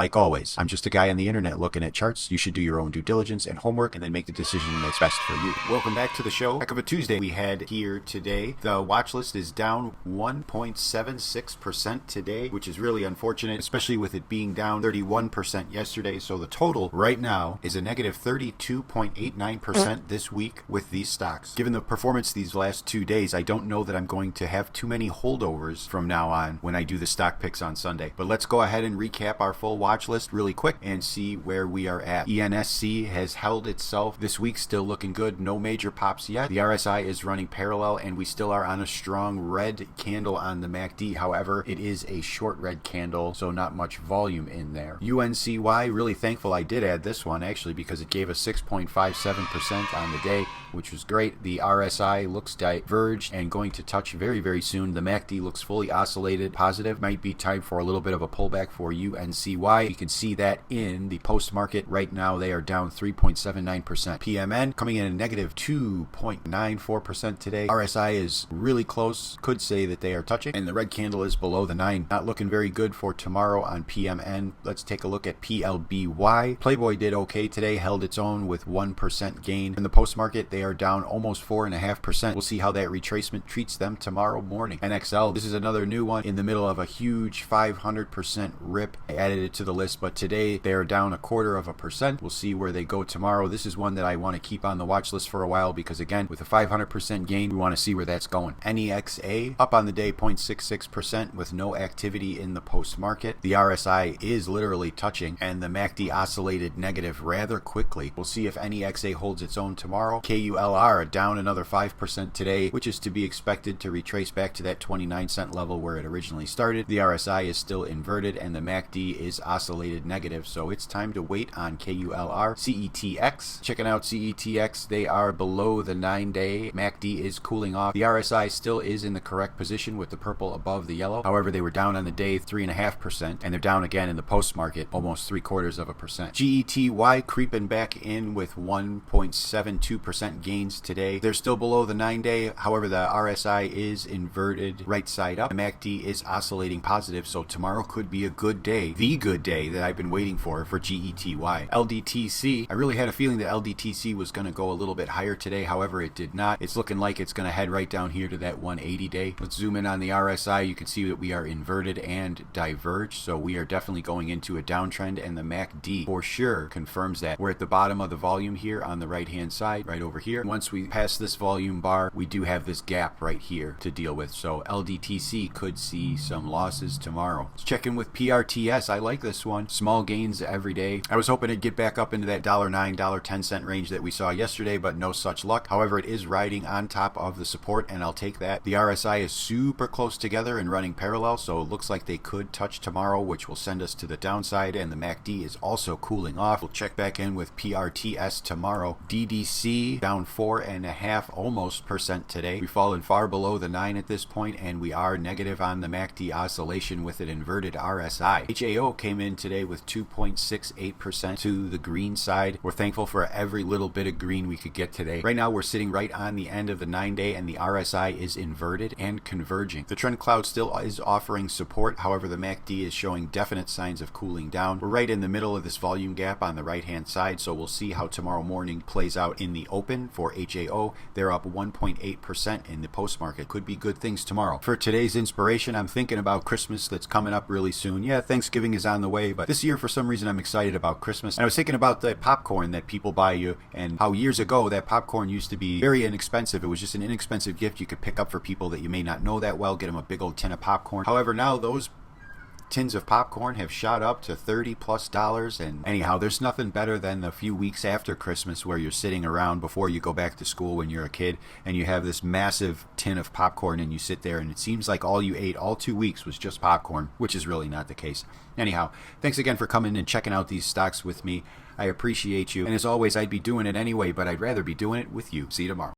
Like always, I'm just a guy on the internet looking at charts. You should do your own due diligence and homework and then make the decision that's best for you. Welcome back to the show. Heck of a Tuesday we had here today. The watch list is down 1.76% today, which is really unfortunate, especially with it being down 31% yesterday. So the total right now is a negative 32.89% this week with these stocks. Given the performance these last 2 days, I don't know that I'm going to have too many holdovers from now on when I do the stock picks on Sunday. But let's go ahead and recap our full watch list really quick and see where we are at. ENSC has held itself this week, still looking good. No major pops yet. The RSI is running parallel and we still are on a strong red candle on the MACD. However, it is a short red candle, so not much volume in there. UNCY, really thankful I did add this one actually because it gave us 6.57% on the day, which was great. The RSI looks diverged and going to touch very, very soon. The MACD looks fully oscillated positive. Might be time for a little bit of a pullback for UNCY. You can see that in the post-market. Right now they are down 3.79%. PMN coming in a negative 2.94% today. RSI is really close. Could say that they are touching. And the red candle is below the 9. Not looking very good for tomorrow on PMN. Let's take a look at PLBY. PLBY did okay today. Held its own with 1% gain. In the post-market, they are down almost 4.5%. We'll see how that retracement treats them tomorrow morning. NXL, this is another new one in the middle of a huge 500% rip. I added it to the list, but today they are down 0.25%. We'll see where they go tomorrow. This is one that I want to keep on the watch list for a while because again, with a 500% gain, we want to see where that's going. NEXA up on the day 0.66% with no activity in the post-market. The RSI is literally touching and the MACD oscillated negative rather quickly. We'll see if NEXA holds its own tomorrow. KULR down another 5% today, which is to be expected to retrace back to that 29-cent level where it originally started. The RSI is still inverted and the MACD is oscillated negative, so it's time to wait on KULR. CETX, checking out CETX, they are below the 9-day. MACD is cooling off. The RSI still is in the correct position with the purple above the yellow. However, they were down on the day 3.5% and they're down again in the post-market almost 0.75%. GETY creeping back in with 1.72% gains today. They're still below the 9-day. However, the RSI is inverted right side up. The MACD is oscillating positive, so tomorrow could be a good day. The good day that I've been waiting for GETY. LDTC, I really had a feeling that LDTC was going to go a little bit higher today. However, it did not. It's looking like it's going to head right down here to that 180 day. Let's zoom in on the RSI. You can see that we are inverted and diverged, so we are definitely going into a downtrend, and the MACD for sure confirms that. We're at the bottom of the volume here on the right hand side, right over here. Once we pass this volume bar, we do have this gap right here to deal with, so LDTC could see some losses tomorrow. Let's check in with PRTS. I like this one. Small gains every day. I was hoping to get back up into that $9, $10 range that we saw yesterday, but no such luck. However, it is riding on top of the support, and I'll take that. The RSI is super close together and running parallel, so it looks like they could touch tomorrow, which will send us to the downside, and the MACD is also cooling off. We'll check back in with PRTS tomorrow. DDC down 4.5% almost today. We've fallen far below the 9 at this point, and we are negative on the MACD oscillation with an inverted RSI. HAO came in today with 2.68% to the green side. We're thankful for every little bit of green we could get today. Right now we're sitting right on the end of the 9-day and the RSI is inverted and converging. The trend cloud still is offering support. However, the MACD is showing definite signs of cooling down. We're right in the middle of this volume gap on the right hand side, so we'll see how tomorrow morning plays out in the open for HAO. They're up 1.8% in the post market. Could be good things tomorrow. For today's inspiration, I'm thinking about Christmas that's coming up really soon. Yeah, Thanksgiving is on the way, but this year for some reason I'm excited about Christmas. And I was thinking about the popcorn that people buy you and how years ago that popcorn used to be very inexpensive. It was just an inexpensive gift you could pick up for people that you may not know that well, get them a big old tin of popcorn. However, now those tins of popcorn have shot up to $30+, and anyhow, there's nothing better than the few weeks after Christmas where you're sitting around before you go back to school when you're a kid and you have this massive tin of popcorn and you sit there and it seems like all you ate all 2 weeks was just popcorn, which is really not the case. Anyhow, thanks again for coming and checking out these stocks with me. I appreciate you, and as always, I'd be doing it anyway, but I'd rather be doing it with you. See you tomorrow.